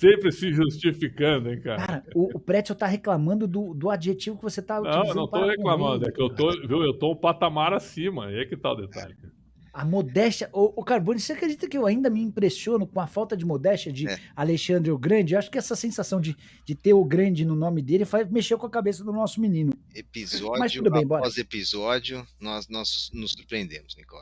sempre se justificando, hein, cara? Cara, o Pretzel tá reclamando do adjetivo que você tá Não, eu utilizando não tô para com reclamando, ele, é que eu cara. tô, viu, eu tô um patamar acima, aí é que tá o detalhe, cara. A modéstia. Ô, Carbone, você acredita que eu ainda me impressiono com a falta de modéstia de É. Alexandre o Grande? Eu acho que essa sensação de ter o grande no nome dele mexeu com a cabeça do nosso menino. Mas Episódio tudo bem, bora. após episódio, nós nos surpreendemos, Nicola.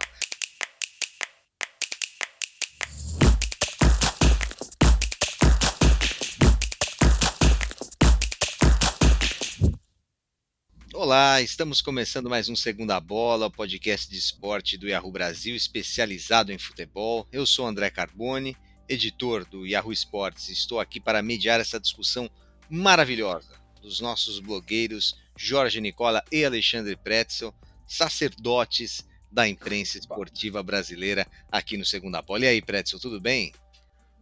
Olá, estamos começando mais um Segunda Bola, o podcast de esporte do Yahoo Brasil, especializado em futebol. Eu sou André Carbone, editor do Yahoo Esportes, e estou aqui para mediar essa discussão maravilhosa dos nossos blogueiros Jorge Nicola e Alexandre Pretzel, sacerdotes da imprensa esportiva brasileira aqui no Segunda Bola. E aí, Pretzel, tudo bem?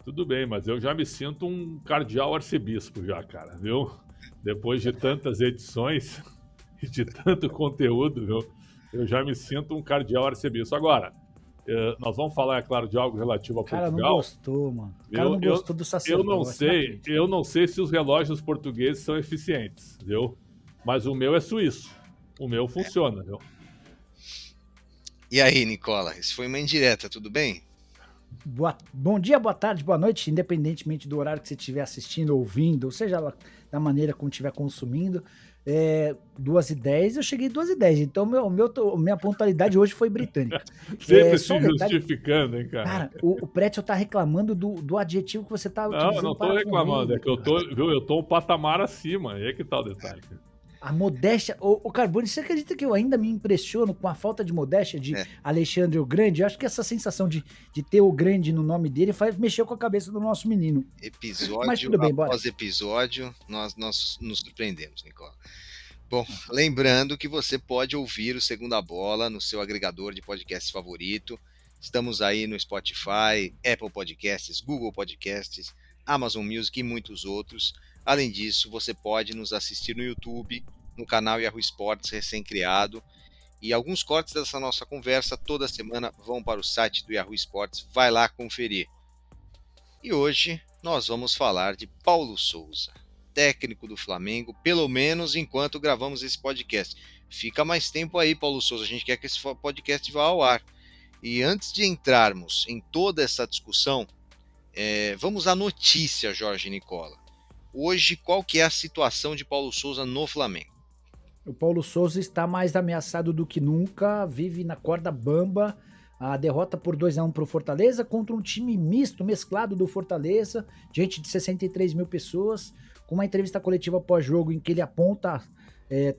Tudo bem, mas eu já me sinto um cardeal arcebispo já, cara, viu? Depois de tantas edições e de tanto conteúdo, viu? Eu já me sinto um cardeal arcebispo. Agora, nós vamos falar, é claro, de algo relativo a O cara não Portugal. gostou, mano. O cara não gostou do sacerdote. Eu não sei se os relógios portugueses são eficientes, viu? Mas o meu é suíço. O meu funciona, viu? E aí, Nicola, isso foi uma indireta, tudo bem? Bom dia, boa tarde, boa noite, independentemente do horário que você estiver assistindo, ouvindo, ou seja lá da maneira como estiver consumindo. 2h10, eu cheguei 2h10, então minha pontualidade hoje foi britânica. Sempre se justificando, hein, cara? Cara, o Pretzel tá reclamando do adjetivo que você tá utilizando. Não, eu não tô reclamando, é que eu tô um patamar acima, aí é que tá o detalhe, cara. A modéstia. Ô, Carbone, você acredita que eu ainda me impressiono com a falta de modéstia de Alexandre o Grande? Eu acho que essa sensação de ter o grande no nome dele mexeu com a cabeça do nosso menino. Mas tudo bem, após episódio, nós nos surpreendemos, Nicola. Bom, lembrando que você pode ouvir o Segunda Bola no seu agregador de podcast favorito. Estamos aí no Spotify, Apple Podcasts, Google Podcasts, Amazon Music e muitos outros. Além disso, você pode nos assistir no YouTube, no canal Yahoo Esportes recém-criado. E alguns cortes dessa nossa conversa toda semana vão para o site do Yahoo Esportes. Vai lá conferir. E hoje nós vamos falar de Paulo Sousa, técnico do Flamengo, pelo menos enquanto gravamos esse podcast. Fica mais tempo aí, Paulo Sousa, a gente quer que esse podcast vá ao ar. E antes de entrarmos em toda essa discussão, vamos à notícia, Jorge Nicola. Hoje, qual que é a situação de Paulo Sousa no Flamengo? O Paulo Sousa está mais ameaçado do que nunca, vive na corda bamba. A derrota por 2-1 para o Fortaleza contra um time misto, mesclado do Fortaleza, diante de 63 mil pessoas, com uma entrevista coletiva pós-jogo em que ele aponta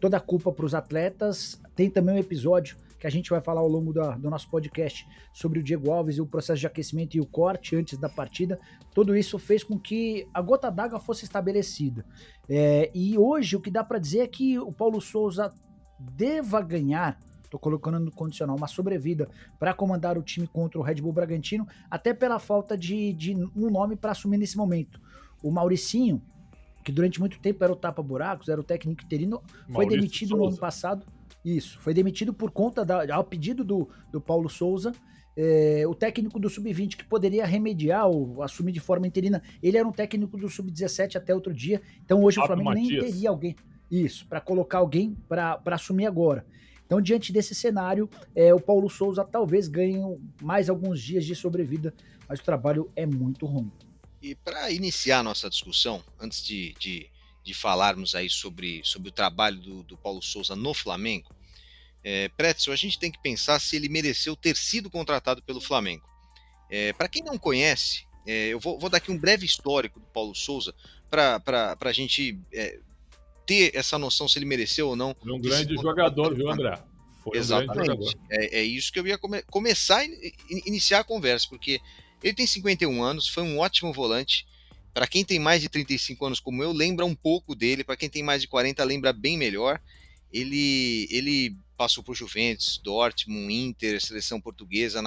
toda a culpa para os atletas. Tem também um episódio que a gente vai falar ao longo do nosso podcast sobre o Diego Alves e o processo de aquecimento e o corte antes da partida. Tudo isso fez com que a gota d'água fosse estabelecida. E hoje o que dá para dizer é que o Paulo Sousa deva ganhar, estou colocando no condicional, uma sobrevida para comandar o time contra o Red Bull Bragantino, até pela falta de um nome para assumir nesse momento. O Mauricinho, que durante muito tempo era o tapa-buracos, era o técnico interino, foi demitido no ano passado. Isso, foi demitido por conta, ao pedido do Paulo Sousa. O técnico do Sub-20 que poderia remediar ou assumir de forma interina, ele era um técnico do Sub-17 até outro dia, então hoje o Flamengo nem teria alguém, para colocar alguém para assumir agora. Então, diante desse cenário, o Paulo Sousa talvez ganhe mais alguns dias de sobrevida, mas o trabalho é muito ruim. E para iniciar a nossa discussão, antes de falarmos aí sobre o trabalho do Paulo Sousa no Flamengo, Pretzel, a gente tem que pensar se ele mereceu ter sido contratado pelo Flamengo. Para quem não conhece, eu vou dar aqui um breve histórico do Paulo Sousa para a gente ter essa noção se ele mereceu ou não. Foi um grande jogador, viu, André? Foi Exatamente. Um grande jogador. É isso que eu ia começar e iniciar a conversa, porque ele tem 51 anos, foi um ótimo volante. Para quem tem mais de 35 anos como eu, lembra um pouco dele. Para quem tem mais de 40, lembra bem melhor. Ele passou por Juventus, Dortmund, Inter, seleção portuguesa,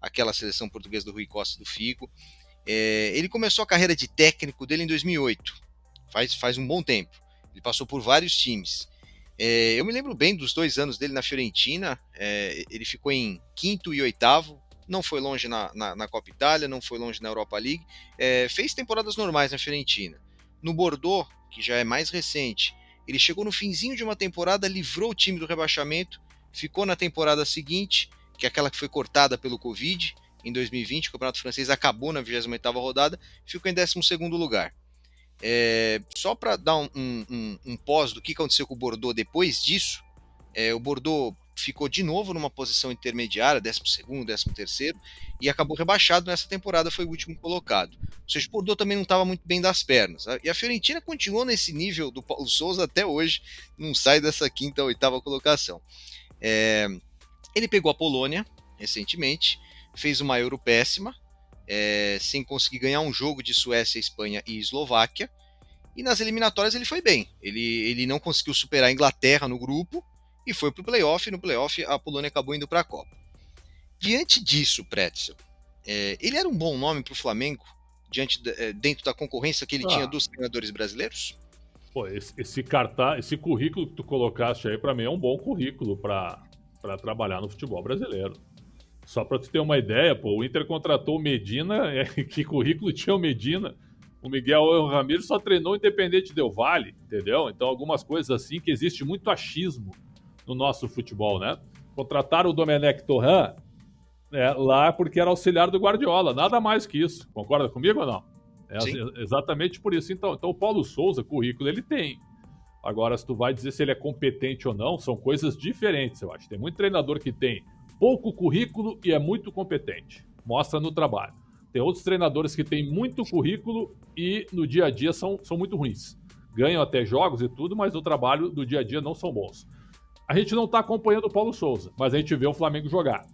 aquela seleção portuguesa do Rui Costa e do Figo. Ele começou a carreira de técnico dele em 2008, faz um bom tempo. Ele passou por vários times. Eu me lembro bem dos 2 anos dele na Fiorentina. Ele ficou em 5º e 8º, não foi longe na Copa Itália, não foi longe na Europa League, fez temporadas normais na Fiorentina. No Bordeaux, que já é mais recente, ele chegou no finzinho de uma temporada, livrou o time do rebaixamento, ficou na temporada seguinte, que é aquela que foi cortada pelo Covid, em 2020, o Campeonato Francês acabou na 28ª rodada, ficou em 12º lugar. Só para dar um pós do que aconteceu com o Bordeaux depois disso, o Bordeaux ficou de novo numa posição intermediária, 12º, 13º, e acabou rebaixado nessa temporada, foi o último colocado. Ou seja, o Bordeaux também não estava muito bem das pernas. E a Fiorentina continuou nesse nível do Paulo Sousa até hoje, não sai dessa 5ª, 8ª colocação. Ele pegou a Polônia recentemente, fez uma Euro péssima, sem conseguir ganhar um jogo de Suécia, Espanha e Eslováquia, e nas eliminatórias ele foi bem. Ele não conseguiu superar a Inglaterra no grupo, e foi para o playoff, e no playoff a Polônia acabou indo para a Copa. Diante disso, Pretzel, ele era um bom nome para o Flamengo, dentro da concorrência que ele tinha dos treinadores brasileiros? Pô, esse cartaz, esse currículo que tu colocaste aí, para mim é um bom currículo para trabalhar no futebol brasileiro. Só para tu ter uma ideia, pô, o Inter contratou o Medina, que currículo tinha o Medina? O Miguel Ramírez só treinou o Independente Del Valle, entendeu? Então algumas coisas assim que existe muito achismo no nosso futebol, né? Contrataram o Domenech Torrent lá porque era auxiliar do Guardiola, nada mais que isso. Concorda comigo ou não? Exatamente por isso. Então o Paulo Sousa, currículo ele tem. Agora, se tu vai dizer se ele é competente ou não, são coisas diferentes, eu acho. Tem muito treinador que tem pouco currículo e é muito competente. Mostra no trabalho. Tem outros treinadores que têm muito currículo e no dia a dia são muito ruins. Ganham até jogos e tudo, mas no trabalho do dia a dia não são bons. A gente não está acompanhando o Paulo Sousa, mas a gente vê o Flamengo jogar.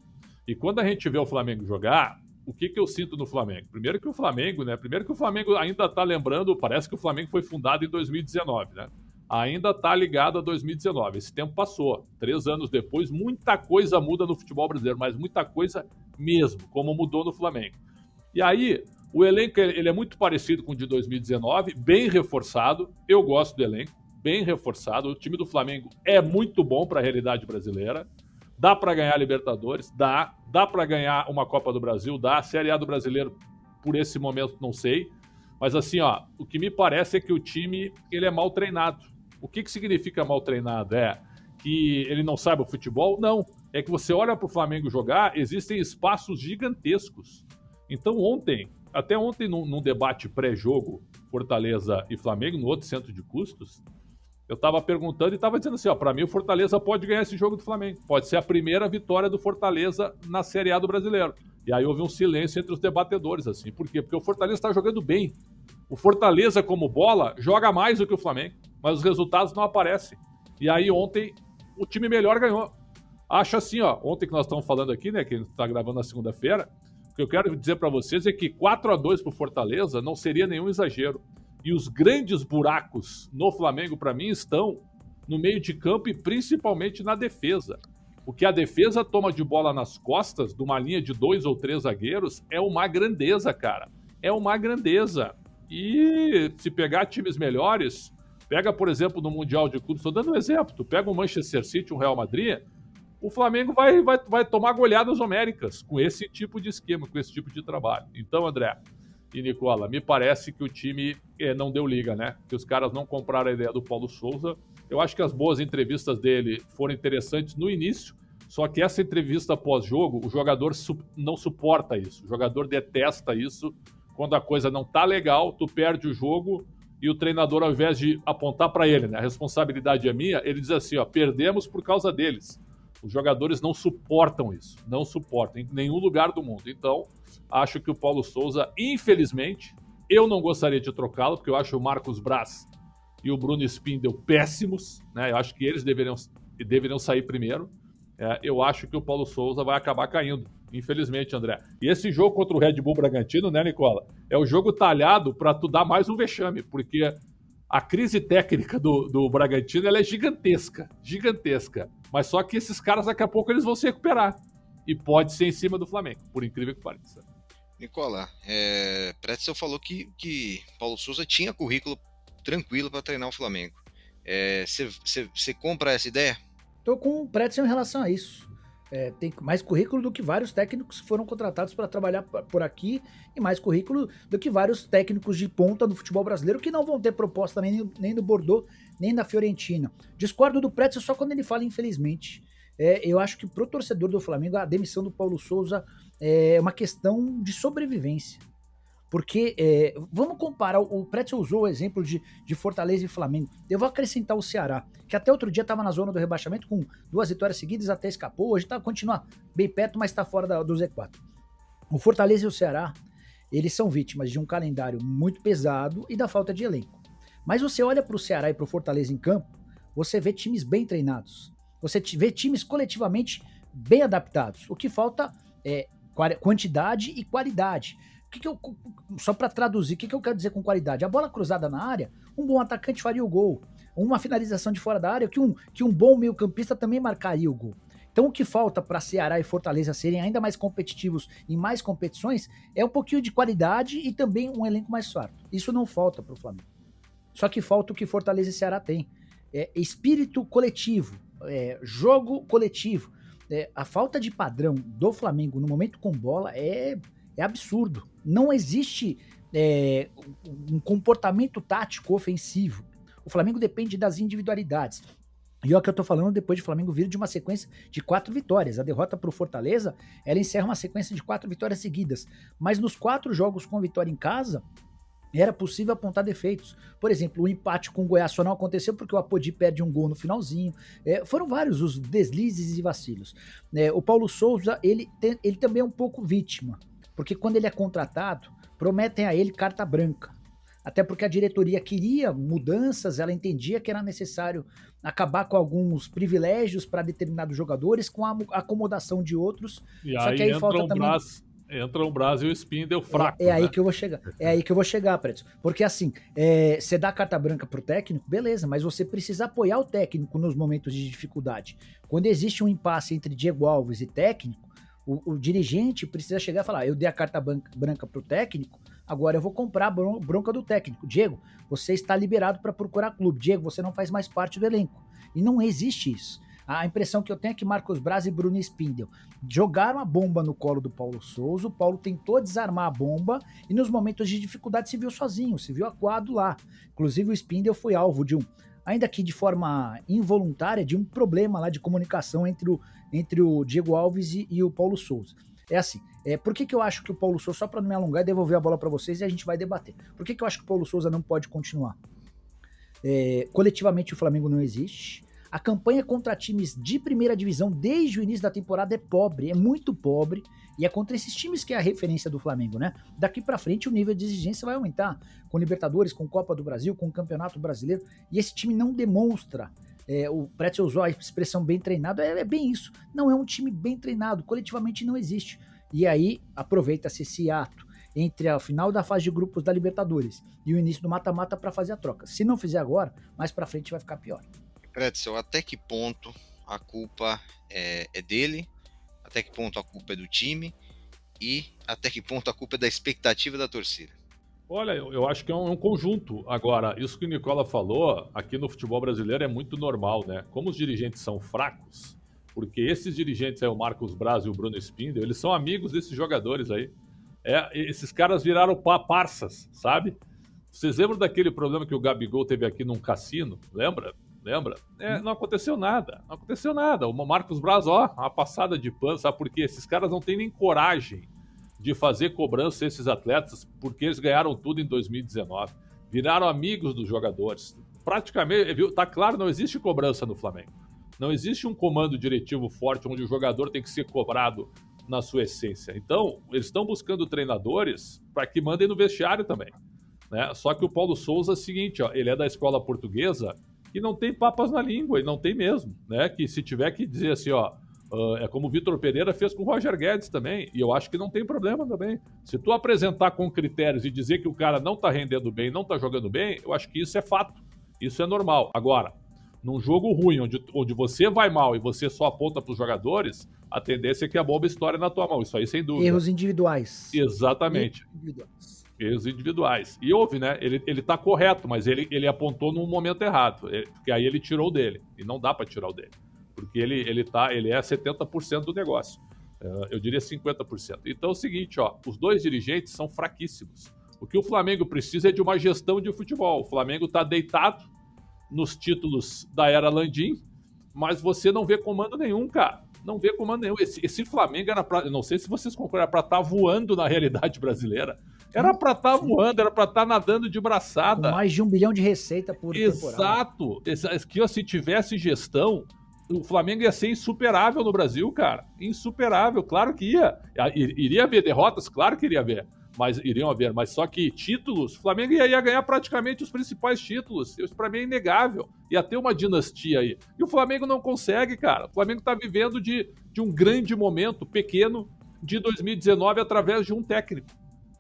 E quando a gente vê o Flamengo jogar, o que eu sinto no Flamengo? Primeiro que o Flamengo ainda está lembrando, parece que o Flamengo foi fundado em 2019, né? Ainda está ligado a 2019. Esse tempo passou. 3 anos depois, muita coisa muda no futebol brasileiro, mas muita coisa mesmo, como mudou no Flamengo. E aí, o elenco ele é muito parecido com o de 2019, bem reforçado. Eu gosto do elenco, bem reforçado. O time do Flamengo é muito bom para a realidade brasileira. Dá para ganhar Libertadores? Dá para ganhar uma Copa do Brasil? Dá. Série A do Brasileiro, por esse momento, não sei. Mas assim, o que me parece é que o time ele é mal treinado. O que significa mal treinado? É que ele não sabe o futebol? Não. É que você olha para o Flamengo jogar, existem espaços gigantescos. Então até ontem num debate pré-jogo, Fortaleza e Flamengo, no outro centro de custos, eu estava perguntando e estava dizendo assim, para mim o Fortaleza pode ganhar esse jogo do Flamengo. Pode ser a primeira vitória do Fortaleza na Série A do Brasileiro. E aí houve um silêncio entre os debatedores, assim. Por quê? Porque o Fortaleza está jogando bem. O Fortaleza, como bola, joga mais do que o Flamengo, mas os resultados não aparecem. E aí ontem o time melhor ganhou. Acho assim, ontem que nós estamos falando aqui, né, que a gente está gravando na segunda-feira, o que eu quero dizer para vocês é que 4-2 para o Fortaleza não seria nenhum exagero. E os grandes buracos no Flamengo, para mim, estão no meio de campo e principalmente na defesa. O que a defesa toma de bola nas costas de uma linha de 2 ou 3 zagueiros é uma grandeza, cara. É uma grandeza. E se pegar times melhores, pega, por exemplo, no Mundial de Clubes, estou dando um exemplo, tu pega o Manchester City, o Real Madrid, o Flamengo vai tomar goleadas homéricas com esse tipo de esquema, com esse tipo de trabalho. Então, André e Nicola, me parece que o time não deu liga, né? Que os caras não compraram a ideia do Paulo Sousa. Eu acho que as boas entrevistas dele foram interessantes no início, só que essa entrevista pós-jogo, o jogador não suporta isso, o jogador detesta isso. Quando a coisa não tá legal, tu perde o jogo e o treinador, ao invés de apontar para ele, né, a responsabilidade é minha, ele diz assim, perdemos por causa deles. Os jogadores não suportam isso, não suportam em nenhum lugar do mundo. Então, acho que o Paulo Sousa, infelizmente, eu não gostaria de trocá-lo, porque eu acho o Marcos Braz e o Bruno Spindel péssimos, né? Eu acho que eles deveriam sair primeiro. Eu acho que o Paulo Sousa vai acabar caindo, infelizmente, André. E esse jogo contra o Red Bull Bragantino, né, Nicola? É o jogo talhado para tu dar mais um vexame, porque a crise técnica do Bragantino ela é gigantesca, gigantesca. Mas só que esses caras, daqui a pouco, eles vão se recuperar. E pode ser em cima do Flamengo, por incrível que pareça. Nicola, Pretzel falou que Paulo Sousa tinha currículo tranquilo para treinar o Flamengo. Você compra essa ideia? Tô com o Pretzel em relação a isso. Tem mais currículo do que vários técnicos que foram contratados para trabalhar por aqui e mais currículo do que vários técnicos de ponta do futebol brasileiro que não vão ter proposta nem do Bordeaux, nem da Fiorentina. Discordo do Pretzel só quando ele fala infelizmente. Eu acho que pro torcedor do Flamengo a demissão do Paulo Souza é uma questão de sobrevivência. Porque, vamos comparar, o Pretzel usou o exemplo de Fortaleza e Flamengo. Eu vou acrescentar o Ceará, que até outro dia estava na zona do rebaixamento com 2 vitórias seguidas, até escapou. Hoje continua bem perto, mas está fora do Z4. O Fortaleza e o Ceará, eles são vítimas de um calendário muito pesado e da falta de elenco. Mas você olha para o Ceará e para o Fortaleza em campo, você vê times bem treinados. Você vê times coletivamente bem adaptados. O que falta é quantidade e qualidade. Só para traduzir, o que eu quero dizer com qualidade? A bola cruzada na área, um bom atacante faria o gol. Uma finalização de fora da área, que um bom meio-campista também marcaria o gol. Então o que falta para Ceará e Fortaleza serem ainda mais competitivos em mais competições é um pouquinho de qualidade e também um elenco mais farto. Isso não falta para o Flamengo. Só que falta o que Fortaleza e Ceará têm. Espírito coletivo, jogo coletivo. A falta de padrão do Flamengo no momento com bola é absurdo. Não existe um comportamento tático ofensivo. O Flamengo depende das individualidades. E é o que eu tô falando depois de o Flamengo vir de uma sequência de 4 vitórias. A derrota pro Fortaleza, ela encerra uma sequência de 4 vitórias seguidas. Mas nos 4 jogos com vitória em casa, era possível apontar defeitos. Por exemplo, o empate com o Goiás só não aconteceu porque o Apodi perde um gol no finalzinho. Foram vários os deslizes e vacilos. O Paulo Souza, ele também é um pouco vítima. Porque quando ele é contratado, prometem a ele carta branca. Até porque a diretoria queria mudanças, ela entendia que era necessário acabar com alguns privilégios para determinados jogadores, com a acomodação de outros. E só aí que aí entra falta também... entra o Brasil e o Spindle fraco. aí né? que eu vou chegar. É aí que eu vou chegar, Preto. Porque assim, você dá carta branca pro técnico, beleza, mas você precisa apoiar o técnico nos momentos de dificuldade. Quando existe um impasse entre Diego Alves e técnico, o dirigente precisa chegar e falar, eu dei a carta branca pro técnico, agora eu vou comprar a bronca do técnico. Diego, você está liberado para procurar clube. Diego, você não faz mais parte do elenco. E não existe isso. A impressão que eu tenho é que Marcos Braz e Bruno Spindel jogaram a bomba no colo do Paulo Souza, o Paulo tentou desarmar a bomba e nos momentos de dificuldade se viu sozinho, se viu acuado lá. Inclusive o Spindel foi alvo de ainda que de forma involuntária, de um problema lá de comunicação entre o Diego Alves e o Paulo Souza. É assim, por que eu acho que o Paulo Souza, só para não me alongar e devolver a bola para vocês e a gente vai debater, por que eu acho que o Paulo Souza não pode continuar? Coletivamente o Flamengo não existe, a campanha contra times de primeira divisão desde o início da temporada é pobre, é muito pobre, e é contra esses times que é a referência do Flamengo, né? Daqui pra frente o nível de exigência vai aumentar, com Libertadores, com Copa do Brasil, com Campeonato Brasileiro, e esse time não demonstra, o Pretzel usou a expressão bem treinado, é bem isso, não é um time bem treinado, coletivamente não existe. E aí aproveita-se esse ato entre a final da fase de grupos da Libertadores e o início do mata-mata para fazer a troca. Se não fizer agora, mais pra frente vai ficar pior. Pretzel, até que ponto a culpa é dele? Até que ponto a culpa é do time? E até que ponto a culpa é da expectativa da torcida? Olha, eu acho que é um conjunto. Agora, isso que o Nicola falou, aqui no futebol brasileiro é muito normal, né? Como os dirigentes são fracos, porque esses dirigentes aí, o Marcos Braz e o Bruno Spindel, eles são amigos desses jogadores aí. Esses caras viraram parças, sabe? Vocês lembram daquele problema que o Gabigol teve aqui num cassino? Lembra? Não aconteceu nada. Não aconteceu nada. O Marcos Braz, uma passada de pano, sabe por quê? Esses caras não têm nem coragem de fazer cobrança a esses atletas, porque eles ganharam tudo em 2019. Viraram amigos dos jogadores. Praticamente, viu? Tá claro, não existe cobrança no Flamengo. Não existe um comando diretivo forte onde o jogador tem que ser cobrado na sua essência. Então, eles estão buscando treinadores para que mandem no vestiário também. Né? Só que o Paulo Souza é o seguinte, ele é da escola portuguesa e não tem papas na língua, e não tem mesmo, né? Que se tiver que dizer assim, é como o Vitor Pereira fez com o Roger Guedes também, e eu acho que não tem problema também. Se tu apresentar com critérios e dizer que o cara não tá rendendo bem, não tá jogando bem, eu acho que isso é fato, isso é normal. Agora, num jogo ruim, onde você vai mal e você só aponta pros jogadores, a tendência é que a bomba estoure na tua mão, isso aí sem dúvida. Erros individuais. Exatamente. Erros individuais. E houve, né? Ele tá correto, mas ele apontou no momento errado. Porque aí ele tirou o dele. E não dá pra tirar o dele. porque ele é 70% do negócio. Eu diria 50%. Então é o seguinte, ó, os dois dirigentes são fraquíssimos. O que o Flamengo precisa é de uma gestão de futebol. O Flamengo está deitado nos títulos da era Landim, mas você não vê comando nenhum, cara. Não vê comando nenhum. Esse Flamengo era pra... Não sei se vocês concordam, era pra estar voando na realidade brasileira. Era pra estar voando, era pra estar nadando de braçada. Com mais de 1 bilhão de receita por temporada. Exato. Que se tivesse gestão, o Flamengo ia ser insuperável no Brasil, cara. Insuperável, claro que ia. Iria haver derrotas? Claro que iria haver. Mas iriam haver. Mas só que títulos, o Flamengo ia ganhar praticamente os principais títulos. Isso pra mim é inegável. Ia ter uma dinastia aí. E o Flamengo não consegue, cara. O Flamengo tá vivendo de um grande momento pequeno de 2019 através de um técnico.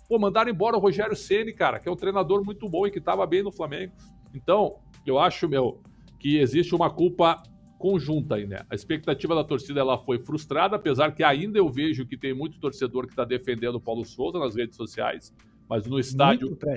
Pô, mandaram embora o Rogério Ceni, cara, que é um treinador muito bom e que estava bem no Flamengo. Então, eu acho, que existe uma culpa conjunta aí, né? A expectativa da torcida, ela foi frustrada, apesar que ainda eu vejo que tem muito torcedor que está defendendo o Paulo Souza nas redes sociais, mas no estádio... Muito,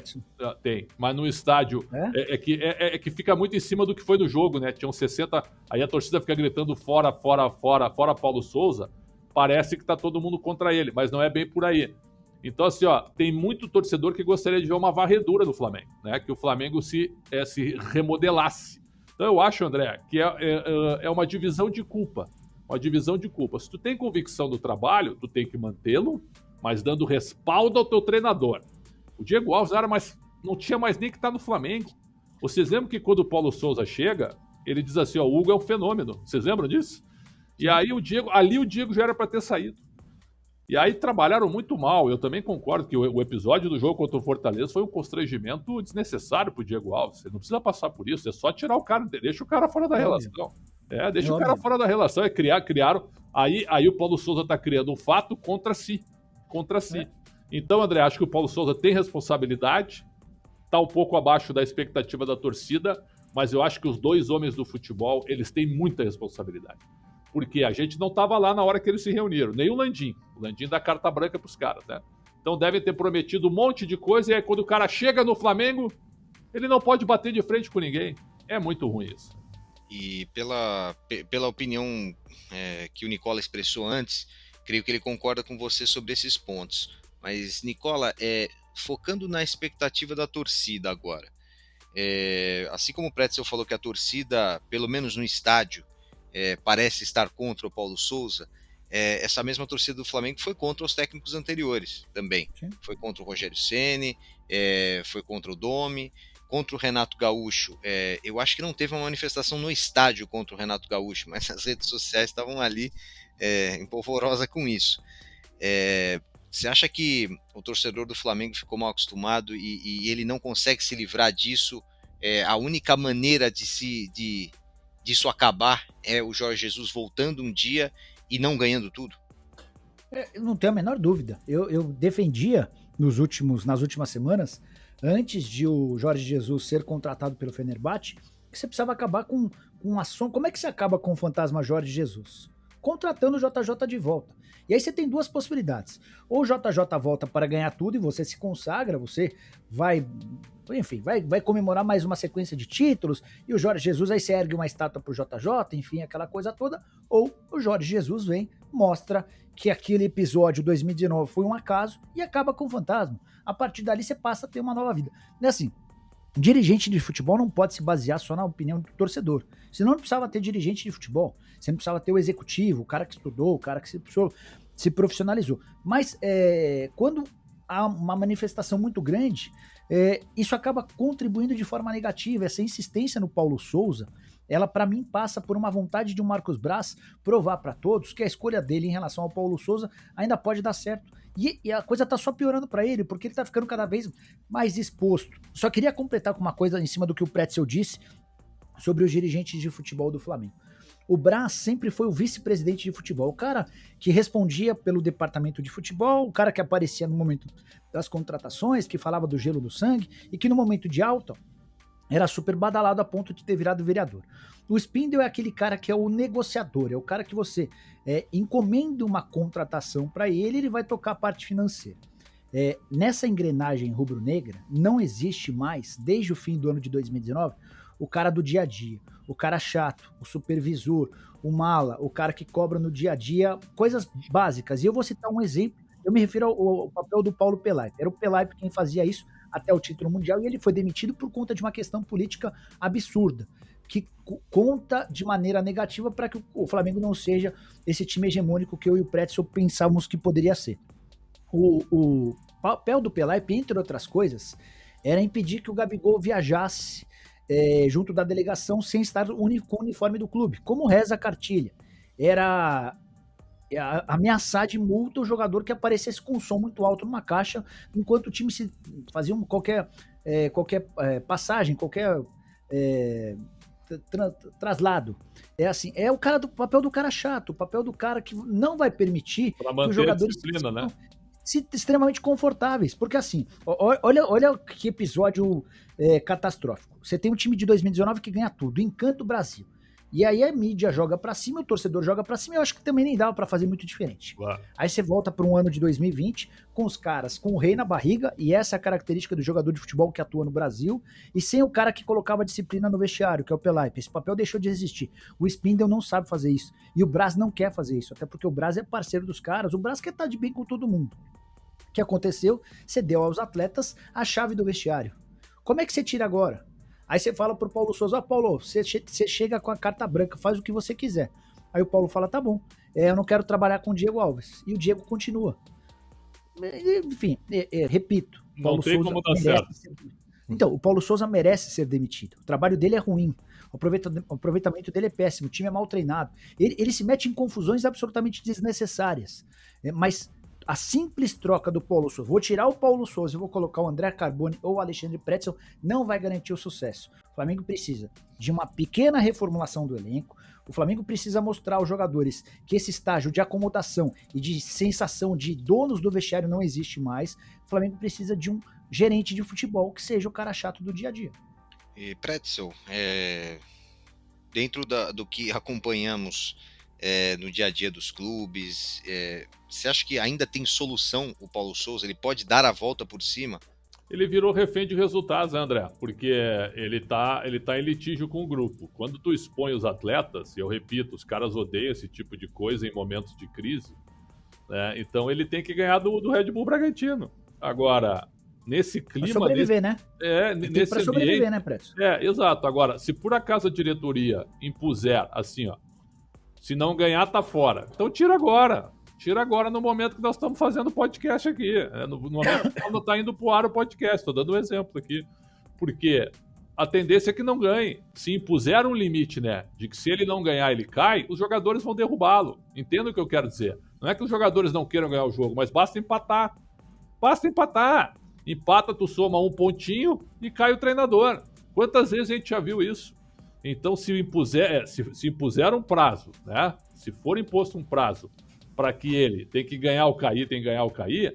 tem, mas no estádio é que fica muito em cima do que foi no jogo, né? Tinham 60... Aí a torcida fica gritando fora Paulo Souza, parece que tá todo mundo contra ele, mas não é bem por aí. Então, assim, ó, tem muito torcedor que gostaria de ver uma varredura no Flamengo, né? Que o Flamengo se remodelasse. Então, eu acho, André, que é uma divisão de culpa. Uma divisão de culpa. Se tu tem convicção do trabalho, tu tem que mantê-lo, mas dando respaldo ao teu treinador. O Diego Alves não tinha mais nem que estar no Flamengo. Vocês lembram que quando o Paulo Souza chega, ele diz assim, ó, o Hugo é um fenômeno. Vocês lembram disso? E aí o Diego já era para ter saído. E aí trabalharam muito mal. Eu também concordo que o episódio do jogo contra o Fortaleza foi um constrangimento desnecessário pro Diego Alves. Você não precisa passar por isso, é só tirar o cara, deixa o cara fora da relação. Deixa o cara fora da relação. Criaram. Aí o Paulo Souza tá criando um fato contra si. Então, André, acho que o Paulo Souza tem responsabilidade, tá um pouco abaixo da expectativa da torcida, mas eu acho que os dois homens do futebol, eles têm muita responsabilidade. Porque a gente não estava lá na hora que eles se reuniram, nem o Landim. O Landim dá carta branca para os caras, né? Então devem ter prometido um monte de coisa e aí quando o cara chega no Flamengo, ele não pode bater de frente com ninguém. É muito ruim isso. E pela opinião que o Nicola expressou antes, creio que ele concorda com você sobre esses pontos. Mas, Nicola, focando na expectativa da torcida agora, assim como o Pretzel falou que a torcida, pelo menos no estádio, parece estar contra o Paulo Souza, essa mesma torcida do Flamengo foi contra os técnicos anteriores também. Sim. Foi contra o Rogério Ceni, foi contra o Domi, contra o Renato Gaúcho. Eu acho que não teve uma manifestação no estádio contra o Renato Gaúcho, mas as redes sociais estavam ali empolvorosa com isso. Você acha que o torcedor do Flamengo ficou mal acostumado e ele não consegue se livrar disso? A única maneira disso acabar é o Jorge Jesus voltando um dia e não ganhando tudo? Eu não tenho a menor dúvida. Eu defendia nas últimas semanas, antes de o Jorge Jesus ser contratado pelo Fenerbahçe, que você precisava acabar com um assunto. Como é que você acaba com o fantasma Jorge Jesus? Contratando o JJ de volta. E aí você tem duas possibilidades. Ou o JJ volta para ganhar tudo e você se consagra, você vai comemorar mais uma sequência de títulos, e o Jorge Jesus aí você ergue uma estátua pro JJ, enfim, aquela coisa toda. Ou o Jorge Jesus vem, mostra que aquele episódio 2019 foi um acaso e acaba com o fantasma. A partir dali você passa a ter uma nova vida. É assim, dirigente de futebol não pode se basear só na opinião do torcedor. Senão não precisava ter dirigente de futebol. Você não precisava ter o executivo, o cara que estudou, o cara que se profissionalizou. Mas quando há uma manifestação muito grande, isso acaba contribuindo de forma negativa. Essa insistência no Paulo Souza, ela para mim passa por uma vontade de um Marcos Braz provar para todos que a escolha dele em relação ao Paulo Souza ainda pode dar certo. E a coisa tá só piorando para ele, porque ele tá ficando cada vez mais exposto. Só queria completar com uma coisa em cima do que o Pretzel disse sobre os dirigentes de futebol do Flamengo. O Braz sempre foi o vice-presidente de futebol, o cara que respondia pelo departamento de futebol, o cara que aparecia no momento das contratações, que falava do gelo do sangue, e que no momento de alta era super badalado a ponto de ter virado vereador. O Spindle é aquele cara que é o negociador, é o cara que você encomenda uma contratação para ele vai tocar a parte financeira. Nessa engrenagem rubro-negra, não existe mais, desde o fim do ano de 2019, o cara do dia a dia, o cara chato, o supervisor, o mala, o cara que cobra no dia a dia, coisas básicas. E eu vou citar um exemplo, eu me refiro ao papel do Paulo Pelaip. Era o Pelaip quem fazia isso até o título mundial, e ele foi demitido por conta de uma questão política absurda, que conta de maneira negativa para que o Flamengo não seja esse time hegemônico que eu e o Pretzel pensávamos que poderia ser. O papel do Pelaip, entre outras coisas, era impedir que o Gabigol viajasse junto da delegação sem estar com o uniforme do clube, como reza a cartilha. Era ameaçar de multa o jogador que aparecesse com um som muito alto numa caixa, enquanto o time se fazia qualquer passagem, qualquer traslado. É assim, é o papel do cara chato, o papel do cara que não vai permitir que os jogadores se extremamente confortáveis, porque assim, olha que episódio catastrófico. Você tem um time de 2019 que ganha tudo, Encanto Brasil. E aí a mídia joga pra cima, o torcedor joga pra cima, eu acho que também nem dava pra fazer muito diferente. Ué. Aí você volta para um ano de 2020, com os caras com o rei na barriga, e essa é a característica do jogador de futebol que atua no Brasil, e sem o cara que colocava disciplina no vestiário, que é o Pelaip. Esse papel deixou de existir. O Spindle não sabe fazer isso, e o Braz não quer fazer isso, até porque o Braz é parceiro dos caras, o Braz quer estar de bem com todo mundo. O que aconteceu? Você deu aos atletas a chave do vestiário. Como é que você tira agora? Aí você fala pro Paulo Souza, Paulo, você chega com a carta branca, faz o que você quiser. Aí o Paulo fala, tá bom, eu não quero trabalhar com o Diego Alves. E o Diego continua. Enfim, repito. Não Paulo tem Souza como dar certo. Então, o Paulo Souza merece ser demitido. O trabalho dele é ruim. O aproveitamento dele é péssimo. O time é mal treinado. Ele se mete em confusões absolutamente desnecessárias. Mas a simples troca do Paulo Souza, vou tirar o Paulo Souza e vou colocar o André Carboni ou o Alexandre Pretzel, não vai garantir o sucesso. O Flamengo precisa de uma pequena reformulação do elenco. O Flamengo precisa mostrar aos jogadores que esse estágio de acomodação e de sensação de donos do vestiário não existe mais. O Flamengo precisa de um gerente de futebol que seja o cara chato do dia a dia. E Pretzel, dentro do que acompanhamos no dia a dia dos clubes, você acha que ainda tem solução o Paulo Souza? Ele pode dar a volta por cima? Ele virou refém de resultados, né, André? Porque ele tá em litígio com o grupo. Quando tu expõe os atletas, e eu repito, os caras odeiam esse tipo de coisa em momentos de crise, né? Então ele tem que ganhar do Red Bull Bragantino. Agora, nesse clima... Pra sobreviver, né? Nesse pra sobreviver, né, Preto? Exato. Agora, se por acaso a diretoria impuser, assim, ó, se não ganhar, tá fora. Então tira agora. Tira agora no momento que nós estamos fazendo o podcast aqui. No momento que quando tá indo pro ar o podcast. Estou dando um exemplo aqui. Porque a tendência é que não ganhe. Se impuser um limite, né, de que se ele não ganhar, ele cai, os jogadores vão derrubá-lo. Entenda o que eu quero dizer. Não é que os jogadores não queiram ganhar o jogo, mas basta empatar. Basta empatar. Empata, tu soma um pontinho e cai o treinador. Quantas vezes a gente já viu isso? Então, se impuser um prazo, né? Se for imposto um prazo para que ele tem que ganhar ou cair,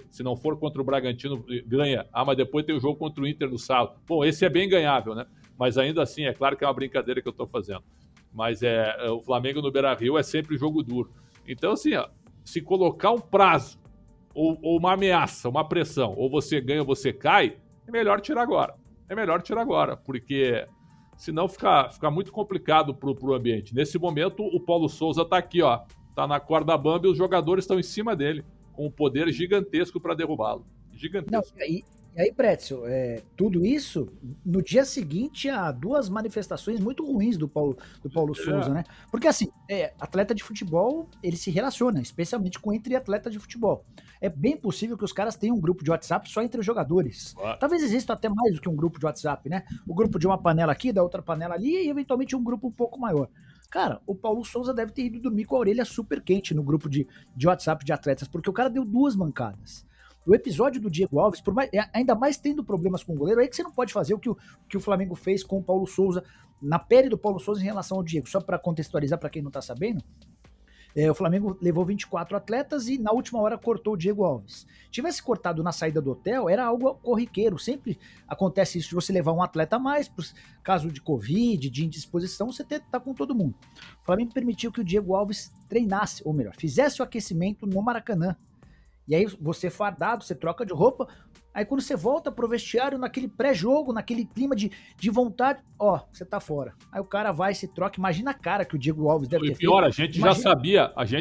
se não for contra o Bragantino, ganha. Mas depois tem o jogo contra o Inter no sábado. Bom, esse é bem ganhável, né? Mas ainda assim, é claro que é uma brincadeira que eu estou fazendo. Mas o Flamengo no Beira-Rio é sempre jogo duro. Então, assim, ó, se colocar um prazo, ou uma ameaça, uma pressão, ou você ganha ou você cai, é melhor tirar agora. Porque... senão fica muito complicado pro ambiente. Nesse momento, o Paulo Souza tá aqui, ó. Tá na corda bamba e os jogadores estão em cima dele, com um poder gigantesco para derrubá-lo. Gigantesco. Não, e aí, Pretzel, tudo isso, no dia seguinte, há duas manifestações muito ruins do Paulo Souza, né? Porque, assim, atleta de futebol, ele se relaciona, especialmente entre atletas de futebol. É bem possível que os caras tenham um grupo de WhatsApp só entre os jogadores. Claro. Talvez exista até mais do que um grupo de WhatsApp, né? O grupo de uma panela aqui, da outra panela ali, e eventualmente um grupo um pouco maior. Cara, o Paulo Souza deve ter ido dormir com a orelha super quente no grupo de WhatsApp de atletas, porque o cara deu duas mancadas. O episódio do Diego Alves, ainda mais tendo problemas com o goleiro, aí que você não pode fazer o que o Flamengo fez com o Paulo Souza, na pele do Paulo Souza em relação ao Diego. Só para contextualizar para quem não tá sabendo, o Flamengo levou 24 atletas e na última hora cortou o Diego Alves. Tivesse cortado na saída do hotel, era algo corriqueiro. Sempre acontece isso de você levar um atleta a mais, por caso de Covid, de indisposição, você tá com todo mundo. O Flamengo permitiu que o Diego Alves treinasse, ou melhor, fizesse o aquecimento no Maracanã. E aí você fardado, você troca de roupa, Aí quando você volta pro vestiário, naquele pré-jogo, naquele clima de vontade, ó, você tá fora. Aí o cara vai, se troca, imagina a cara que o Diego Alves deve ter feito. E pior, a gente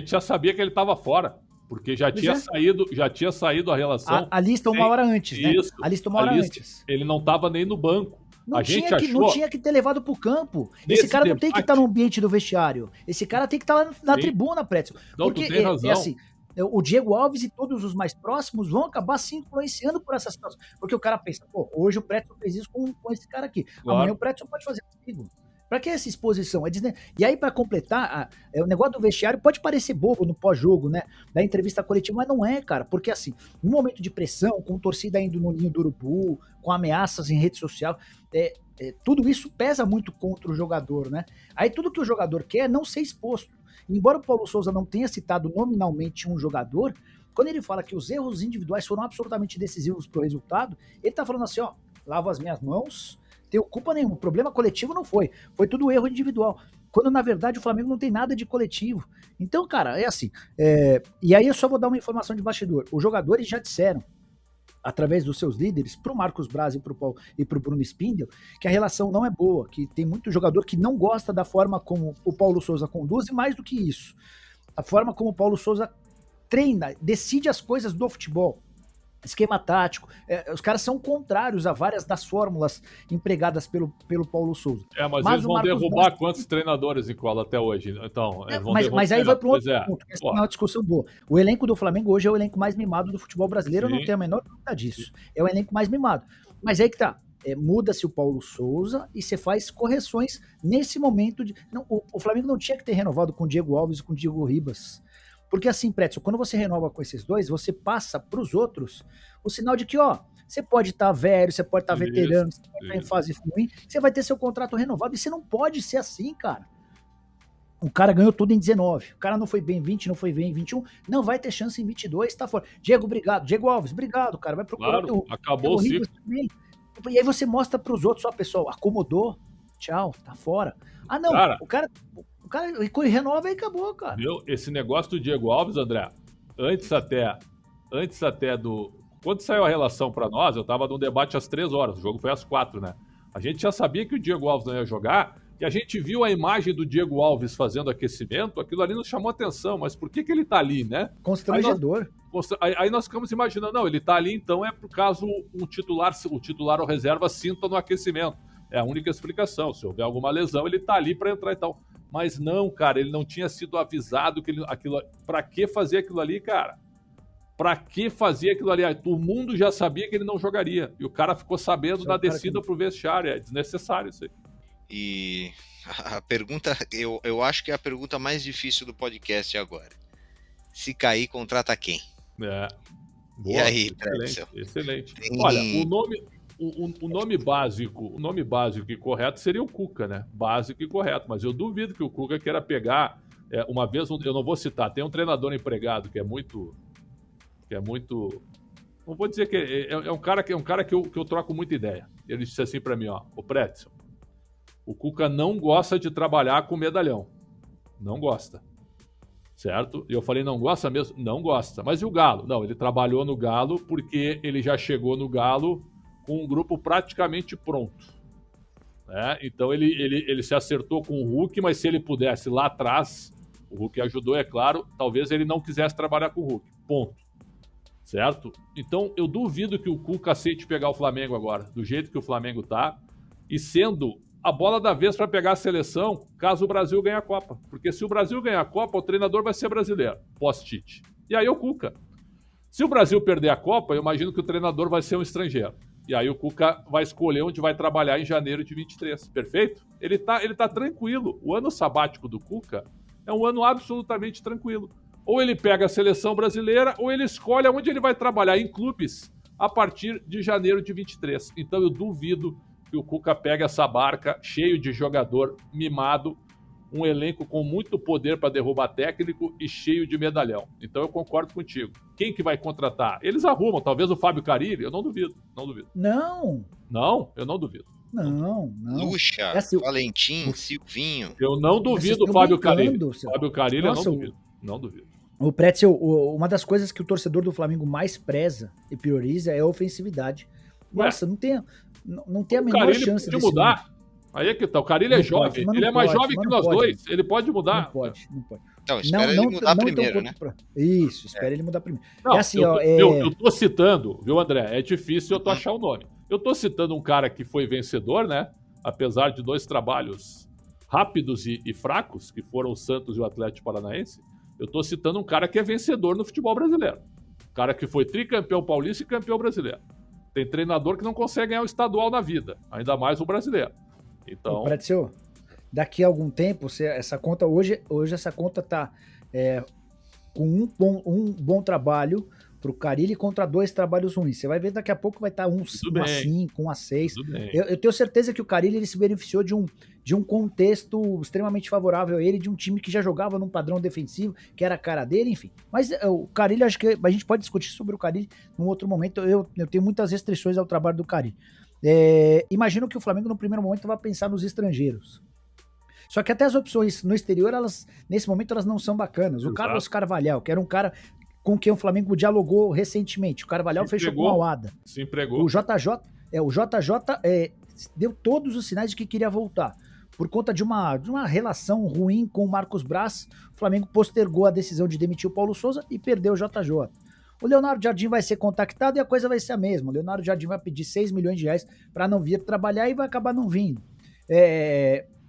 já sabia que ele tava fora, porque já tinha saído a relação. A lista uma hora antes, né? Isso, a lista uma hora antes. Ele não tava nem no banco. Não tinha que ter levado pro campo. Esse cara não tem que estar no ambiente do vestiário. Esse cara tem que estar lá na tribuna, Prédio. Porque tu tem razão. Assim, o Diego Alves e todos os mais próximos vão acabar se influenciando por essa situação. Porque o cara pensa, pô, hoje o Prédio fez isso com esse cara aqui. Claro. Amanhã o Prédio pode fazer comigo. Pra que essa exposição? E aí, pra completar, o negócio do vestiário pode parecer bobo no pós-jogo, né? Da entrevista coletiva, mas não é, cara. Porque, assim, no momento de pressão, com torcida indo no ninho do urubu, com ameaças em rede social, tudo isso pesa muito contra o jogador, né? Aí tudo que o jogador quer é não ser exposto. Embora o Paulo Souza não tenha citado nominalmente um jogador, quando ele fala que os erros individuais foram absolutamente decisivos pro resultado, ele tá falando assim, ó, lavo as minhas mãos, tenho culpa nenhuma, o problema coletivo não foi tudo erro individual, quando na verdade o Flamengo não tem nada de coletivo. Então, cara, é assim, e aí eu só vou dar uma informação de bastidor, os jogadores já disseram, através dos seus líderes, pro Marcos Braz e pro Bruno Spindel, que a relação não é boa, que tem muito jogador que não gosta da forma como o Paulo Souza conduz, e mais do que isso, a forma como o Paulo Souza treina, decide as coisas do futebol, esquema tático, os caras são contrários a várias das fórmulas empregadas pelo Paulo Souza. Mas eles vão derrubar quantos treinadores em cola até hoje? Então, mas aí vai para um outro ponto, essa é uma discussão boa. O elenco do Flamengo hoje é o elenco mais mimado do futebol brasileiro, eu não tenho a menor dúvida disso. É o elenco mais mimado. Mas aí que tá, muda-se o Paulo Souza e você faz correções nesse momento. O Flamengo não tinha que ter renovado com o Diego Alves e com o Diego Ribas. Porque assim, Prédio, quando você renova com esses dois, você passa para os outros o sinal de que, ó, você pode estar velho, você pode estar veterano, você pode estar em fase ruim, você vai ter seu contrato renovado. E você não pode ser assim, cara. O cara ganhou tudo em 19. O cara não foi bem em 20, não foi bem em 21. Não vai ter chance em 22, tá fora. Diego, obrigado. Diego Alves, obrigado, cara. Vai procurar acabou o ciclo. Também. E aí você mostra para os outros, ó, pessoal, acomodou, tchau, tá fora. Ah, não, o cara renova e acabou, cara. Viu? Esse negócio do Diego Alves, André, antes até do... Quando saiu a relação pra nós, eu tava num debate às 3 horas, o jogo foi às 4, né? A gente já sabia que o Diego Alves não ia jogar, e a gente viu a imagem do Diego Alves fazendo aquecimento, aquilo ali nos chamou atenção, mas por que ele tá ali, né? Constrangedor. Aí nós ficamos imaginando, não, ele tá ali então é por caso o titular ou reserva sinta no aquecimento. É a única explicação, se houver alguma lesão, ele tá ali pra entrar e tal. Mas não, cara, ele não tinha sido avisado que pra que fazer aquilo ali, cara? Pra que fazer aquilo ali? O mundo já sabia que ele não jogaria. E o cara ficou sabendo na descida pro vestiário. É desnecessário isso aí. E a pergunta, eu acho que é a pergunta mais difícil do podcast agora. Se cair, contrata quem? Boa, e aí, excelente. Olha, o nome básico e correto seria o Cuca, né? Básico e correto. Mas eu duvido que o Cuca queira pegar. Uma vez, eu não vou citar, tem um treinador empregado que é muito. Não vou dizer que é um cara que eu troco muita ideia. Ele disse assim pra mim, ó, o Pretzel, o Cuca não gosta de trabalhar com medalhão. Não gosta. Certo? E eu falei, não gosta mesmo? Não gosta. Mas e o Galo? Não, ele trabalhou no Galo porque ele já chegou no Galo com um grupo praticamente pronto. Então ele se acertou com o Hulk, mas se ele pudesse lá atrás, o Hulk ajudou, é claro, talvez ele não quisesse trabalhar com o Hulk. Ponto. Certo? Então eu duvido que o Cuca aceite pegar o Flamengo agora, do jeito que o Flamengo tá, e sendo a bola da vez para pegar a seleção, caso o Brasil ganhe a Copa. Porque se o Brasil ganhar a Copa, o treinador vai ser brasileiro, pós-Tite. E aí o Cuca. Se o Brasil perder a Copa, eu imagino que o treinador vai ser um estrangeiro. E aí o Cuca vai escolher onde vai trabalhar em janeiro de 23. Perfeito? Ele tá tranquilo. O ano sabático do Cuca é um ano absolutamente tranquilo. Ou ele pega a seleção brasileira, ou ele escolhe onde ele vai trabalhar em clubes a partir de janeiro de 23. Então eu duvido que o Cuca pegue essa barca cheio de jogador mimado, um elenco com muito poder para derrubar técnico e cheio de medalhão. Então eu concordo contigo. Quem que vai contratar? Eles arrumam, talvez o Fábio Carille, eu não duvido. Não, eu não duvido. Não. Lucha, Valentim, Silvinho. Eu não duvido o Fábio Carille. Fábio Carille eu não duvido. Não duvido. O Pretzel, uma das coisas que o torcedor do Flamengo mais preza e prioriza é a ofensividade. Nossa, não tem a menor chance de mudar. Aí é que tá, o Carilho é jovem, ele é mais jovem que nós dois, ele pode mudar. Não pode. Então, espera ele mudar primeiro, né? Isso, espera ele mudar primeiro. Não, eu tô citando, viu, André? É difícil eu achar o nome. Eu tô citando um cara que foi vencedor, né? Apesar de 2 trabalhos rápidos e fracos, que foram o Santos e o Atlético Paranaense. Eu tô citando um cara que é vencedor no futebol brasileiro. Um cara que foi tricampeão paulista e campeão brasileiro. Tem treinador que não consegue ganhar o estadual na vida, ainda mais o brasileiro. Então, daqui a algum tempo, essa conta hoje essa conta tá com um bom trabalho pro Carille contra 2 trabalhos ruins. Você vai ver daqui a pouco vai estar 1-5, 1-6. Eu tenho certeza que o Carille ele se beneficiou de um contexto extremamente favorável a ele, de um time que já jogava num padrão defensivo, que era a cara dele, enfim. Mas o Carille, acho que a gente pode discutir sobre o Carille num outro momento. Eu tenho muitas restrições ao trabalho do Carille. Imagino que o Flamengo no primeiro momento vai pensar nos estrangeiros. Só que até as opções no exterior, nesse momento, elas não são bacanas. O Carlos Carvalhal, que era um cara com quem o Flamengo dialogou recentemente. O Carvalhal fechou com a Alada. Se empregou. O JJ deu todos os sinais de que queria voltar. Por conta de uma relação ruim com o Marcos Braz, o Flamengo postergou a decisão de demitir o Paulo Souza e perdeu o JJ. O Leonardo Jardim vai ser contactado e a coisa vai ser a mesma. O Leonardo Jardim vai pedir 6 milhões de reais para não vir trabalhar e vai acabar não vindo.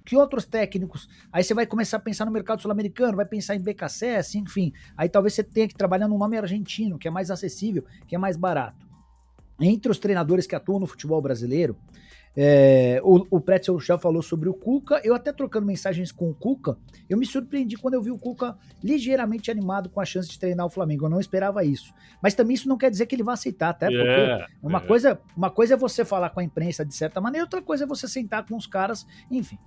Que outros técnicos? Aí você vai começar a pensar no mercado sul-americano, vai pensar em BKSS, enfim. Aí talvez você tenha que trabalhar num nome argentino, que é mais acessível, que é mais barato. Entre os treinadores que atuam no futebol brasileiro, o Pretzel já falou sobre o Cuca. Eu até trocando mensagens com o Cuca, eu me surpreendi quando eu vi o Cuca ligeiramente animado com a chance de treinar o Flamengo. Eu não esperava isso. Mas também isso não quer dizer que ele vai aceitar, até porque uma coisa é você falar com a imprensa de certa maneira, outra coisa é você sentar com os caras, enfim.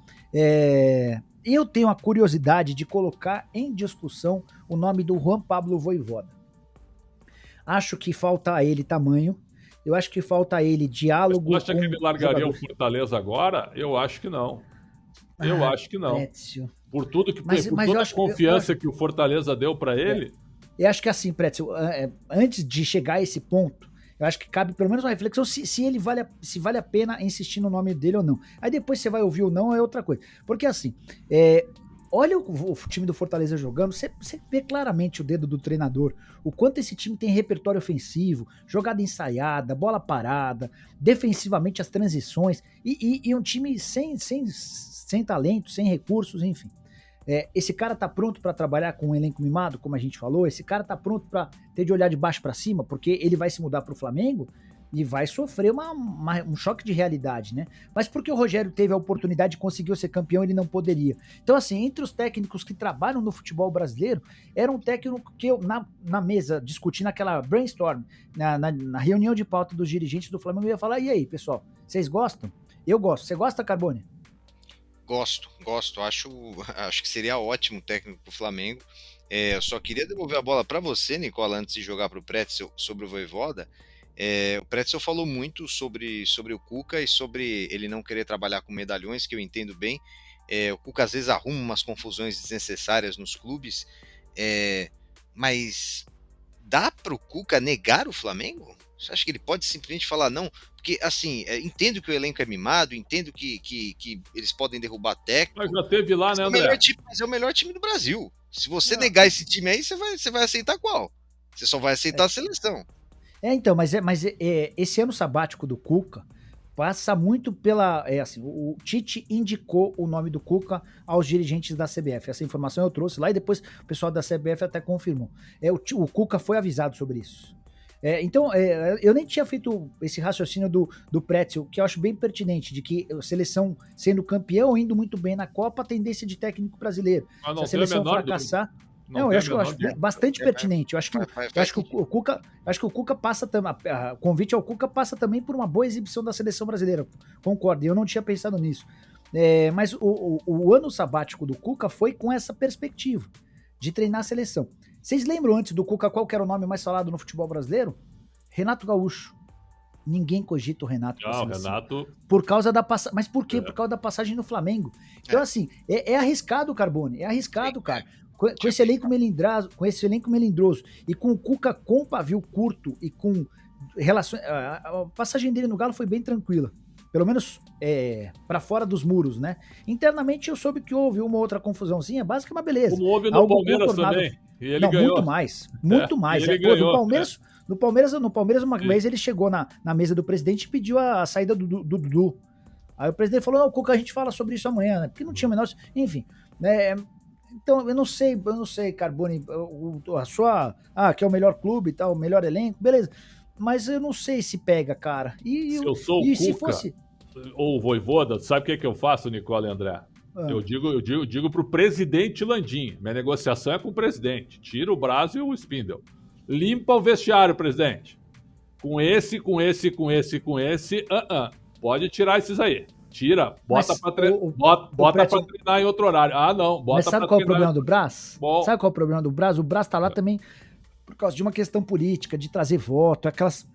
Eu tenho a curiosidade de colocar em discussão o nome do Juan Pablo Vojvoda. Acho que falta a ele tamanho. Eu acho que falta a ele diálogo. Você acha que ele largaria o Fortaleza agora? Eu acho que não. Eu acho que não. Pretzel. Por tudo que por toda a confiança que o Fortaleza deu para ele. Eu acho que assim, Pretzel, antes de chegar a esse ponto, eu acho que cabe pelo menos uma reflexão se vale a pena insistir no nome dele ou não. Aí depois você vai ouvir ou não, é outra coisa. Porque assim, olha o time do Fortaleza jogando, você vê claramente o dedo do treinador, o quanto esse time tem repertório ofensivo, jogada ensaiada, bola parada, defensivamente as transições, e um time sem talento, sem recursos, enfim. Esse cara tá pronto para trabalhar com um elenco mimado, como a gente falou, esse cara tá pronto para ter de olhar de baixo para cima, porque ele vai se mudar pro Flamengo e vai sofrer um choque de realidade, né? Mas porque o Rogério teve a oportunidade e conseguiu ser campeão, ele não poderia. Então, assim, entre os técnicos que trabalham no futebol brasileiro, era um técnico que eu, na mesa, discutindo aquela brainstorm, na reunião de pauta dos dirigentes do Flamengo, eu ia falar, e aí, pessoal, vocês gostam? Eu gosto. Você gosta, Carbone? Gosto. Acho que seria ótimo técnico pro Flamengo. Eu só queria devolver a bola para você, Nicola, antes de jogar pro Pretzel sobre o Vojvoda. O Pretzel falou muito sobre o Cuca e sobre ele não querer trabalhar com medalhões, que eu entendo bem. O Cuca às vezes arruma umas confusões desnecessárias nos clubes, mas dá pro Cuca negar o Flamengo? Você acha que ele pode simplesmente falar não? Porque, assim, entendo que o elenco é mimado, entendo que eles podem derrubar técnico. Mas já teve lá, né, André? Mas é o melhor time do Brasil. Se você negar esse time aí, você vai aceitar qual? Você só vai aceitar a seleção. Então, mas esse ano sabático do Cuca passa muito pela... o Tite indicou o nome do Cuca aos dirigentes da CBF. Essa informação eu trouxe lá e depois o pessoal da CBF até confirmou. O Cuca foi avisado sobre isso. Então, eu nem tinha feito esse raciocínio do Pretzel, que eu acho bem pertinente, de que a seleção sendo campeão, indo muito bem na Copa, a tendência de técnico brasileiro. Se a seleção fracassar... eu acho bastante pertinente. Eu acho que o Cuca passa também. O convite ao Cuca passa também por uma boa exibição da seleção brasileira. Concordo, eu não tinha pensado nisso. Mas o ano sabático do Cuca foi com essa perspectiva de treinar a seleção. Vocês lembram antes do Cuca qual que era o nome mais falado no futebol brasileiro? Renato Gaúcho. Ninguém cogita o Renato. Renato... Por causa da passagem. Mas por quê? Por causa da passagem no Flamengo. Então, assim, é arriscado, Carbone. É arriscado, cara. com esse elenco melindroso e com o Cuca com pavio curto e com relações, a passagem dele no Galo foi bem tranquila, pelo menos para fora dos muros, né? Internamente eu soube que houve uma outra confusãozinha, básica, mas beleza. Como houve no Palmeiras também. E ele ganhou. Muito mais. Ele ganhou, no Palmeiras uma vez ele chegou na mesa do presidente e pediu a saída do Dudu. Aí o presidente falou, não, Cuca, a gente fala sobre isso amanhã, né? Porque não tinha o menor... Enfim, né? Então, eu não sei, Carbone, a sua... que é o melhor clube e tal, o melhor elenco, beleza. Mas eu não sei se pega, cara. Se eu sou o Cuca, se fosse... ou o Vojvoda, sabe o que eu faço, Nicola e André? Eu digo pro presidente Landim, minha negociação é com o presidente. Tira o Braz e o Spindle. Limpa o vestiário, presidente. Com esse. Pode tirar esses aí. Tira, bota pra treinar em outro horário. Não, bota. Mas sabe qual é o problema do Braz? Sabe qual é o problema do Braz? O Braz tá lá também por causa de uma questão política, de trazer voto, aquelas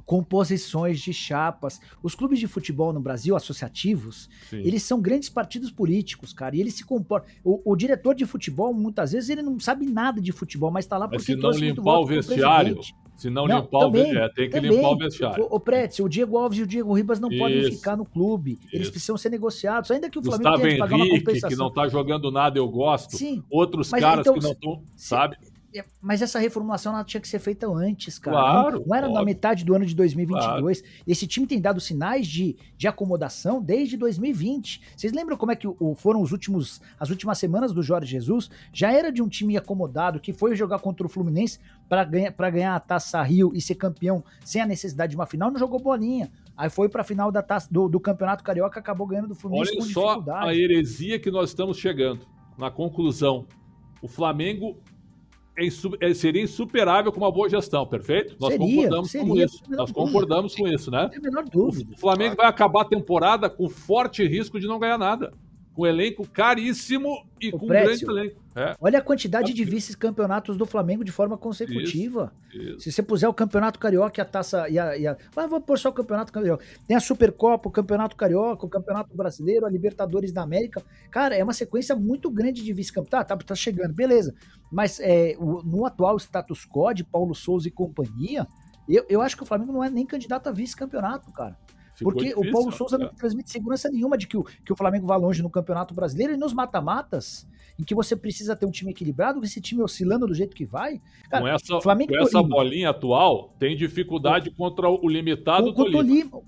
composições de chapas. Os clubes de futebol no Brasil, associativos, sim, eles são grandes partidos políticos, cara, e eles se comportam... O diretor de futebol, muitas vezes, ele não sabe nada de futebol, mas tá lá porque... Mas se não limpar o vestiário... Se não limpar o vestiário, tem que limpar o vestiário. O Pretzel, o Diego Alves e o Diego Ribas não podem ficar no clube. Eles precisam ser negociados, ainda que o Flamengo tenha que pagar uma compensação. Que não tá jogando nada, eu gosto. Sim. Outros caras então, que não estão, sabe? Mas essa reformulação ela tinha que ser feita antes, cara. Claro, não era na metade do ano de 2022. Claro. Esse time tem dado sinais de acomodação desde 2020. Vocês lembram como é que foram as últimas semanas do Jorge Jesus? Já era de um time acomodado que foi jogar contra o Fluminense para ganhar a Taça Rio e ser campeão sem a necessidade de uma final, não jogou bolinha. Aí foi para a final da taça, do Campeonato Carioca, acabou ganhando do Fluminense com dificuldade. Olha só a heresia que nós estamos chegando. Na conclusão, o Flamengo seria insuperável com uma boa gestão, perfeito? Nós concordamos com isso, né? Não tem a menor dúvida. O Flamengo vai acabar a temporada com forte risco de não ganhar nada. Com elenco caríssimo e com um grande elenco. Olha a quantidade de vice-campeonatos do Flamengo de forma consecutiva. Isso. Se você puser o Campeonato Carioca e a Taça... vou pôr só o Campeonato Carioca. Tem a Supercopa, o Campeonato Carioca, o Campeonato Brasileiro, a Libertadores da América. Cara, é uma sequência muito grande de vice-campeonato. Tá chegando, beleza. Mas no atual status quo de Paulo Souza e companhia, eu acho que o Flamengo não é nem candidato a vice-campeonato, cara. Porque difícil, o Paulo Souza não transmite segurança nenhuma de que o Flamengo vá longe no Campeonato Brasileiro e nos mata-matas, em que você precisa ter um time equilibrado, esse time oscilando do jeito que vai. Cara, com essa bolinha atual, tem dificuldade contra o limitado do Tolima.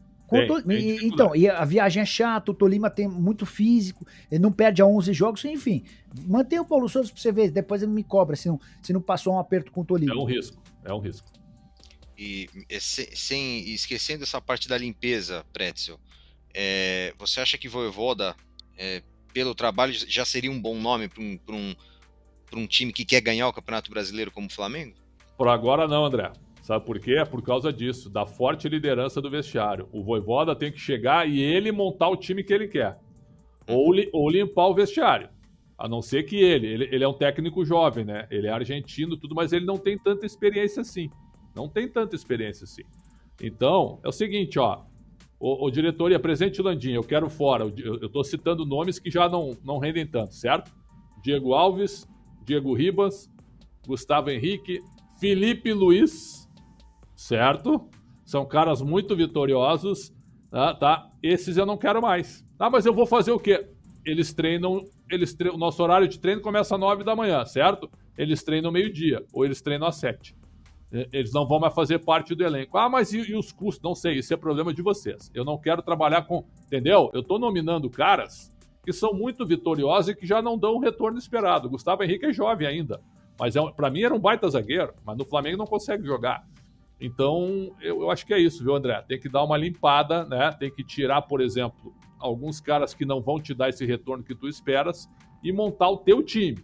Então, e a viagem é chata, o Tolima tem muito físico, ele não perde a 11 jogos, enfim. Mantém o Paulo Souza pra você ver, depois ele me cobra se não passou um aperto com o Tolima. É um risco. E esquecendo essa parte da limpeza, Pretzel, você acha que Vojvoda, pelo trabalho, já seria um bom nome para um time que quer ganhar o Campeonato Brasileiro como o Flamengo? Por agora não, André. Sabe por quê? É por causa disso, da forte liderança do vestiário. O Vojvoda tem que chegar e ele montar o time que ele quer. Ou limpar o vestiário. A não ser que ele é um técnico jovem, né? Ele é argentino, tudo, mas ele não tem tanta experiência assim. Então, é o seguinte, ó. O diretoria, presidente Landim, eu quero fora. Eu tô citando nomes que já não rendem tanto, certo? Diego Alves, Diego Ribas, Gustavo Henrique, Felipe Luiz, certo? São caras muito vitoriosos, tá? Esses eu não quero mais. Mas eu vou fazer o quê? Eles treinam, o nosso horário de treino começa às 9 da manhã, certo? Eles treinam meio-dia, ou eles treinam às 7. Eles não vão mais fazer parte do elenco. Mas e os custos? Não sei, isso é problema de vocês. Eu não quero trabalhar com... Entendeu? Eu tô nominando caras que são muito vitoriosos e que já não dão o retorno esperado. O Gustavo Henrique é jovem ainda, mas para mim era um baita zagueiro, mas no Flamengo não consegue jogar. Então, eu acho que é isso, viu, André? Tem que dar uma limpada, né? Tem que tirar, por exemplo, alguns caras que não vão te dar esse retorno que tu esperas e montar o teu time.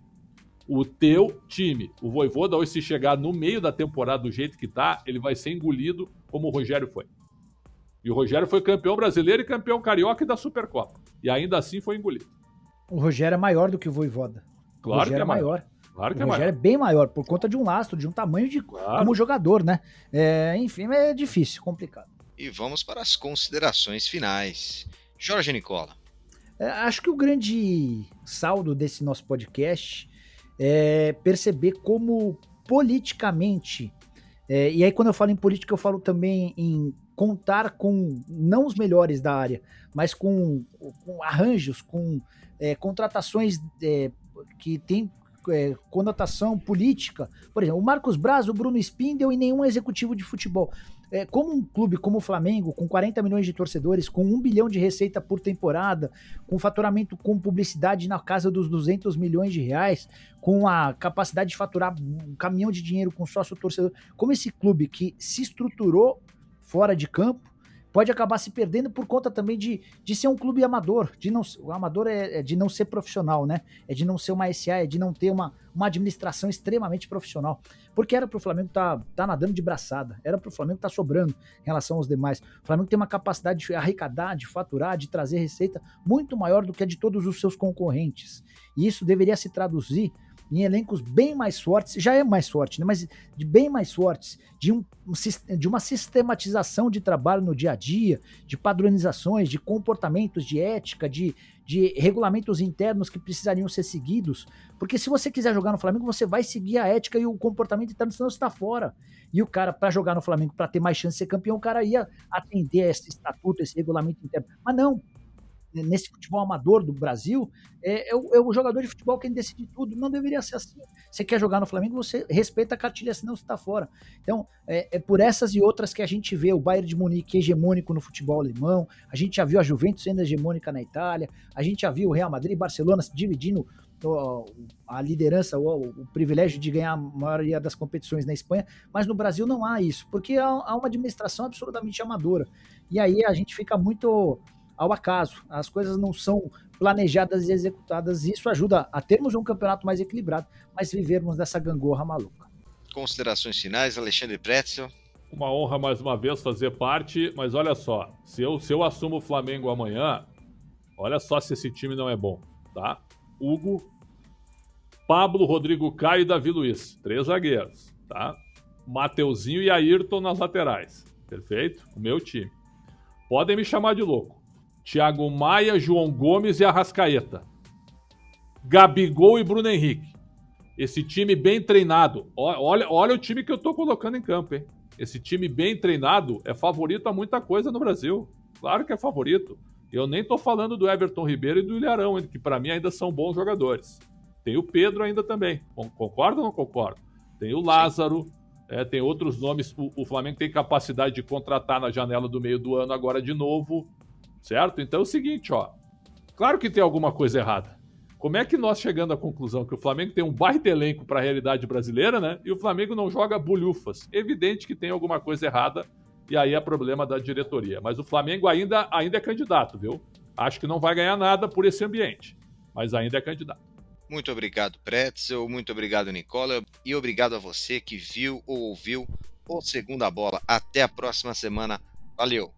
O teu time. O Vojvoda, hoje, se chegar no meio da temporada do jeito que tá, ele vai ser engolido como o Rogério foi. E o Rogério foi campeão brasileiro e campeão carioca e da Supercopa. E ainda assim foi engolido. O Rogério é maior do que o Vojvoda. Claro, o Rogério que é maior. Claro que o Rogério é bem maior, por conta de um lastro, de um tamanho como jogador, né? Enfim, é difícil, complicado. E vamos para as considerações finais. Jorge Nicola. Acho que o grande saldo desse nosso podcast perceber como politicamente, e aí quando eu falo em política eu falo também em contar com, não os melhores da área, mas com arranjos, com contratações que tem conotação política. Por exemplo, o Marcos Braz, o Bruno Spindel e nenhum executivo de futebol. Como um clube como o Flamengo, com 40 milhões de torcedores, com 1 bilhão de receita por temporada, com faturamento com publicidade na casa dos 200 milhões de reais, com a capacidade de faturar um caminhão de dinheiro com sócio torcedor, como esse clube que se estruturou fora de campo, pode acabar se perdendo por conta também de ser um clube amador. O amador é de não ser profissional, né? É de não ser uma SA, é de não ter uma administração extremamente profissional. Porque era pro Flamengo tá nadando de braçada, era pro Flamengo tá sobrando em relação aos demais. O Flamengo tem uma capacidade de arrecadar, de faturar, de trazer receita muito maior do que a de todos os seus concorrentes. E isso deveria se traduzir em elencos bem mais fortes, já é mais forte, né? Mas de bem mais fortes, de uma sistematização de trabalho no dia a dia, de padronizações, de comportamentos, de ética, de regulamentos internos que precisariam ser seguidos, porque se você quiser jogar no Flamengo, você vai seguir a ética e o comportamento interno, senão você está fora. E o cara, para jogar no Flamengo, para ter mais chance de ser campeão, o cara ia atender a esse estatuto, esse regulamento interno. Mas não, nesse futebol amador do Brasil, é o jogador de futebol quem decide tudo. Não deveria ser assim. Você quer jogar no Flamengo, você respeita a cartilha, senão você está fora. Então, é por essas e outras que a gente vê o Bayern de Munique hegemônico no futebol alemão, a gente já viu a Juventus sendo hegemônica na Itália, a gente já viu o Real Madrid e Barcelona se dividindo a liderança, o privilégio de ganhar a maioria das competições na Espanha, mas no Brasil não há isso, porque há uma administração absolutamente amadora. E aí a gente fica muito ao acaso, as coisas não são planejadas e executadas, e isso ajuda a termos um campeonato mais equilibrado, mas vivermos dessa gangorra maluca. Considerações finais, Alexandre Pretzel? Uma honra mais uma vez fazer parte, mas olha só, se eu assumo o Flamengo amanhã, olha só se esse time não é bom, tá? Hugo, Pablo, Rodrigo Caio e Davi Luiz, 3 zagueiros, tá? Mateuzinho e Ayrton nas laterais, perfeito? O meu time. Podem me chamar de louco. Thiago Maia, João Gomes e Arrascaeta. Gabigol e Bruno Henrique. Esse time bem treinado. Olha o time que eu tô colocando em campo, hein? Esse time bem treinado é favorito a muita coisa no Brasil. Claro que é favorito. Eu nem tô falando do Everton Ribeiro e do Ilharão, que para mim ainda são bons jogadores. Tem o Pedro ainda também. Concorda ou não concordo? Tem o Lázaro, tem outros nomes. O Flamengo tem capacidade de contratar na janela do meio do ano agora de novo. Certo? Então é o seguinte, ó. Claro que tem alguma coisa errada. Como é que nós chegando à conclusão que o Flamengo tem um baita elenco para a realidade brasileira, né? E o Flamengo não joga bulhufas? Evidente que tem alguma coisa errada e aí é problema da diretoria. Mas o Flamengo ainda é candidato, viu? Acho que não vai ganhar nada por esse ambiente, mas ainda é candidato. Muito obrigado, Pretzel. Muito obrigado, Nicola. E obrigado a você que viu ou ouviu o Segunda Bola. Até a próxima semana. Valeu!